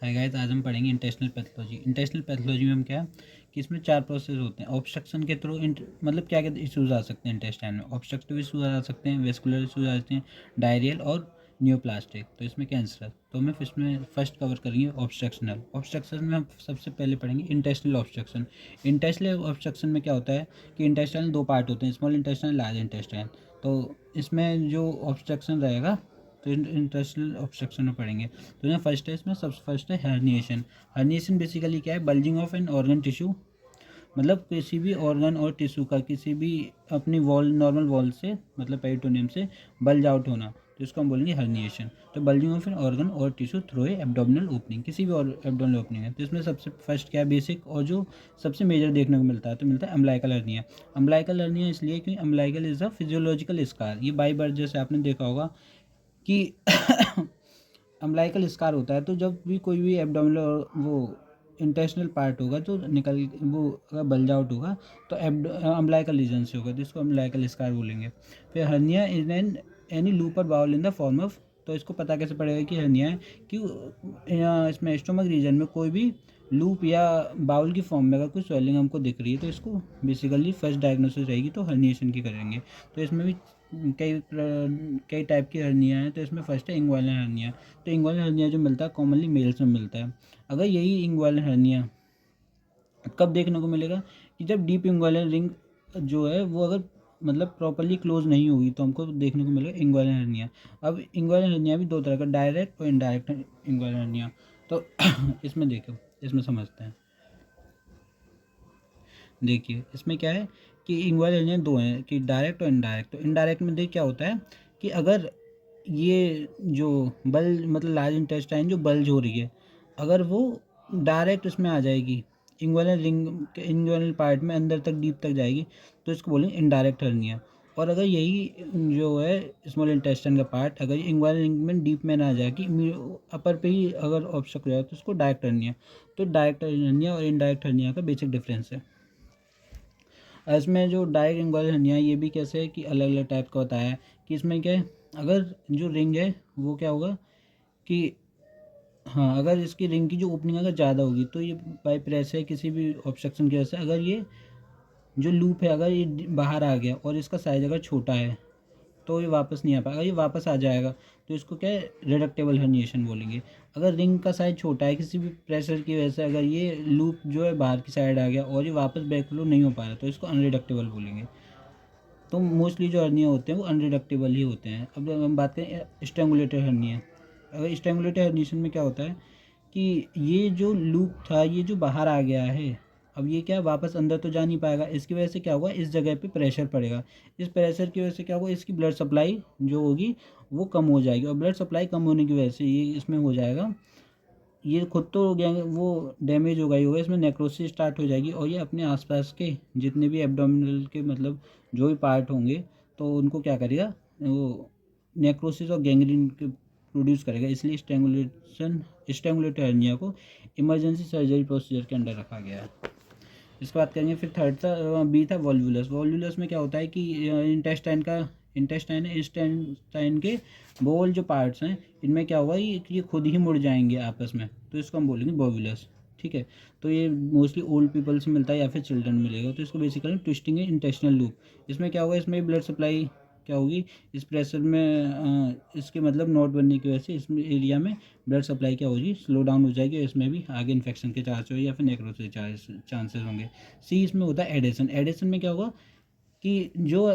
Hi guys, आज हम पढ़ेंगे इंटेस्टिनल पैथोलॉजी। इंटेस्टिनल पैथोलॉजी में हम क्या कि इसमें 4 प्रोसेस होते हैं। ऑब्स्ट्रक्शन के थ्रू मतलब क्या क्या इश्यूज आ सकते हैं इंटेस्टाइन में। ऑब्स्ट्रक्टिव इश्यूज आ सकते हैं, वेस्कुलर इश्यूज आ सकते हैं, डायरियल और न्यूप्लास्टिक। तो इसमें कैंसर। तो हमें इसमें फर्स्ट कवर करेंगे ऑब्स्ट्रक्शनल। ऑब्स्ट्रक्शन में हम सबसे पहले पढ़ेंगे इंटेस्टिनल ऑब्स्ट्रक्शन। इंटेस्टिनल ऑब्स्ट्रक्शन में क्या होता है कि इंटेस्टाइन 2 पार्ट होते हैं, स्मॉल इंटेस्टाइन, लार्ज इंटेस्टाइन। तो इसमें जो ऑब्स्ट्रक्शन रहेगा तो इंटेस्टिनल ऑब्स्ट्रक्शन में पढ़ेंगे। तो यहाँ फर्स्ट है, इसमें सबसे फर्स्ट है हर्निएशन। हर्निएशन बेसिकली क्या है, bulging of an organ tissue, मतलब किसी भी ऑर्गन और टिश्यू का किसी भी अपनी वॉल, नॉर्मल वॉल से, मतलब पेरिटोनियम से बल्ज आउट होना, तो इसको हम बोलेंगे हर्निएशन। तो बल्जिंग ऑफ एन ऑर्गन और tissue through a abdominal opening, किसी भी एब्डोमिनल ओपनिंग है। तो इसमें सबसे फर्स्ट क्या है, बेसिक और जो सबसे मेजर देखने को मिलता है, तो मिलता है अम्बिलिकल हर्निया। अम्बिलिकल हर्निया इसलिए क्योंकि umbilical is a physiological scar. ये बाई बर्थ जैसे आपने देखा होगा कि अम्बिलिकल स्कार होता है, तो जब भी कोई भी एब्डोमिनल वो इंटेस्टिनल पार्ट होगा जो निकल वो अगर बल्ज आउट होगा तो अम्बिलिकल रीजन से होगा, तो इसको अम्बिलिकल स्कार बोलेंगे। फिर hernia is an any loop of bowel in the form of, तो इसको पता कैसे पड़ेगा कि हर्निया है कि इसमें स्टोमक रीजन में कोई भी लूप या बाउल की फॉर्म में अगर कोई स्वेलिंग हमको दिख रही है, तो इसको बेसिकली फर्स्ट डायग्नोसिस रहेगी तो हर्निएशन की करेंगे। तो इसमें भी कई टाइप की हर्निया है। तो इसमें फर्स्ट है इंग्वाइनल हर्निया। तो इंग्वाइनल हर्निया जो मिलता है कॉमनली मेल्स में मिलता है। अगर यही इंग्वाइनल हर्निया कब देखने को मिलेगा कि जब डीप इंग्वाइनल रिंग जो है वो अगर मतलब प्रॉपरली क्लोज नहीं होगी, तो हमको देखने को मिलेगा इंग्वाइनल हर्निया। अब इंग्वाइनल हर्निया भी 2 तरह का, डायरेक्ट और इनडायरेक्ट इंग्वाइनल हर्निया। तो इसमें देखो, इसमें समझते हैं। देखिए इसमें क्या है कि इंग्वाइनल हर्निया 2 हैं, कि डायरेक्ट और इनडायरेक्ट। तो इनडायरेक्ट में देख क्या होता है कि अगर ये जो बल्ज मतलब लार्ज इंटेस्टाइन जो बल्ज हो रही है, अगर वो डायरेक्ट इसमें आ जाएगी, इंग्वाइनल रिंग के इंग्वाइनल पार्ट में अंदर तक डीप तक जाएगी, तो इसको बोलेंगे इनडायरेक्ट हर्निया। और अगर यही जो है स्मॉल इंटेस्टाइन का पार्ट अगर इंग्वाइनल रिंग में डीप में ना जाए कि अपर पे ही अगर ऑब्स्ट्रक्ट हो जाए, तो उसको डायरेक्ट हर्निया। तो डायरेक्ट हर्निया और इनडायरेक्ट हर्निया का बेसिक डिफरेंस है। इसमें जो डायरेक्ट इंग्वाइनल हर्निया ये भी कैसे है कि अलग अलग टाइप का बताया है कि इसमें क्या है, अगर जो रिंग है वो क्या होगा कि हाँ, अगर इसकी रिंग की जो ओपनिंग अगर ज़्यादा होगी, तो ये बाई प्रेशर किसी भी ऑब्स्ट्रक्शन की वजह से अगर ये जो लूप है अगर ये बाहर आ गया और इसका साइज अगर छोटा है, तो ये वापस नहीं आ पाएगा। ये वापस आ जाएगा तो इसको क्या है, रिडक्टेबल हर्निएशन बोलेंगे। अगर रिंग का साइज छोटा है किसी भी प्रेशर की वजह से, अगर ये लूप जो है बाहर की साइड आ गया और ये वापस बैकफ्लो नहीं हो पा रहा, तो इसको अनरिडक्टेबल बोलेंगे। तो मोस्टली जो हर्निया होते हैं वो अनरिडक्टेबल ही होते हैं। अब हम बात करें स्ट्रैंगुलेटेड हर्निया। अगर स्ट्रैंगुलेटेड हर्निएशन में क्या होता है कि ये जो लूप था ये जो बाहर आ गया है, अब ये क्या वापस अंदर तो जा नहीं पाएगा। इसकी वजह से क्या होगा, इस जगह पे प्रेशर पड़ेगा। इस प्रेशर की वजह से क्या होगा, इसकी ब्लड सप्लाई जो होगी वो कम हो जाएगी, और ब्लड सप्लाई कम होने की वजह से ये इसमें हो जाएगा, ये खुद तो वो डैमेज होगा ही होगा, इसमें नेक्रोसिस स्टार्ट हो जाएगी, और ये अपने आसपास के जितने भी एब्डोमिनल के मतलब जो भी पार्ट होंगे, तो उनको क्या करेगा, वो नेक्रोसिस और गैंग्रीन प्रोड्यूस करेगा। इसलिए स्ट्रैंगुलेटेड हर्निया को इमरजेंसी सर्जरी प्रोसीजर के अंडर रखा गया है। इसके बाद करेंगे फिर थर्ड था, बी था वॉल्वुलस। वॉल्वुलस में क्या होता है कि इंटेस्टाइन के बोल जो पार्ट्स हैं, इनमें क्या होगा ये खुद ही मुड़ जाएंगे आपस में, तो इसको हम बोलेंगे वॉल्वुलस। ठीक है। तो ये मोस्टली ओल्ड पीपल से मिलता है या फिर चिल्ड्रन मिलेगा। तो इसको बेसिकली ट्विस्टिंग इंटेस्टिनल लूप। इसमें क्या होगा, इसमें ब्लड सप्लाई क्या होगी, इस प्रेशर में इसके मतलब नोट बनने की वजह से इसमें एरिया में ब्लड सप्लाई क्या होगी, स्लो डाउन हो जाएगी, और इसमें भी आगे इन्फेक्शन के चांस हो या फिर नेक्रोसिस चांसेस होंगे। सी इसमें होता है एडेशन। एडेशन में क्या होगा कि जो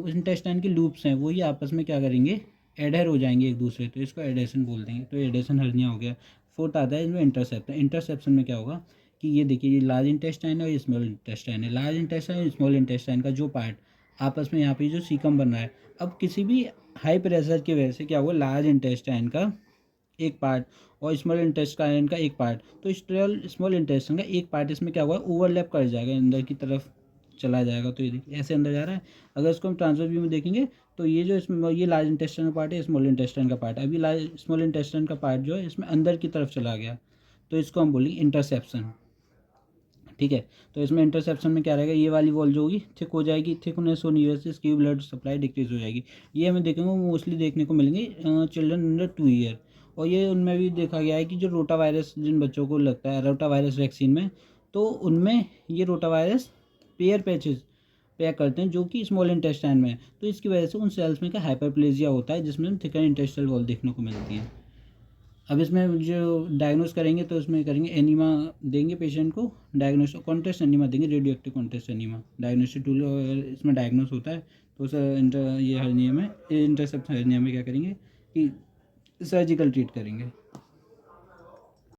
इंटेस्टाइन के लूप्स हैं वो ये आपस में क्या करेंगे, एडर हो जाएंगे एक दूसरे, तो इसको एडेशन बोल देंगे। तो एडेशन हर्निया हो गया। फोर्थ आता है इसमें इंटरसेप्शन। इंटरसेप्शन में क्या होगा कि ये देखिए, ये लार्ज इंटेस्टाइन है और ये स्मॉल इंटेस्टाइन है। लार्ज इंटेस्टाइन और स्मॉल इंटेस्टाइन का जो पार्ट आपस में यहाँ पे जो सीकम बन रहा है, अब किसी भी हाई प्रेशर की वजह से क्या हुआ, लार्ज इंटेस्टाइन का एक पार्ट और स्मॉल इंटेस्टाइन का एक पार्ट, तो स्मॉल इंटेस्टाइन का एक पार्ट इसमें क्या हुआ, ओवरलैप कर जाएगा, अंदर की तरफ चला जाएगा। तो ये देखिए ऐसे अंदर जा रहा है। अगर इसको हम ट्रांसफर व्यू में देखेंगे, तो ये जो इसमें ये लार्ज इंटेस्टाइन का पार्ट है, स्मॉल इंटेस्टाइन का पार्ट है। अभी लार्ज स्मॉल इंटेस्टाइन का पार्ट जो है इसमें अंदर की तरफ चला गया, तो इसको हम बोलेंगे इंटरसेप्शन। ठीक है। तो इसमें इंटरसेप्शन में क्या रहेगा, ये वाली वॉल जो होगी थिक हो जाएगी, थिक होने से होने की वजह से इसकी ब्लड सप्लाई डिक्रीज हो जाएगी। ये हमें देखेंगे मोस्टली देखने को मिलेंगे चिल्ड्रन अंडर 2 ईयर। और ये उनमें भी देखा गया है कि जो रोटा वायरस जिन बच्चों को लगता है रोटा वायरस वैक्सीन में, तो उनमें ये rota virus pair patches pack करते हैं जो कि स्मॉल इंटेस्टाइन में है, तो इसकी वजह से उन सेल्स में का हाइपरप्लेजिया होता है जिसमें थिकर इंटेस्टाइनल वॉल देखने को मिलती है। अब इसमें जो डायग्नोस करेंगे तो इसमें करेंगे एनीमा देंगे पेशेंट को, डायग्नोस कॉन्ट्रास्ट एनीमा देंगे, radio active contrast enema diagnostic tool इसमें डायग्नोस होता है। तो सर ये हर्निया में इंटरसेप्ट हर्निया में क्या करेंगे कि सर्जिकल ट्रीट करेंगे।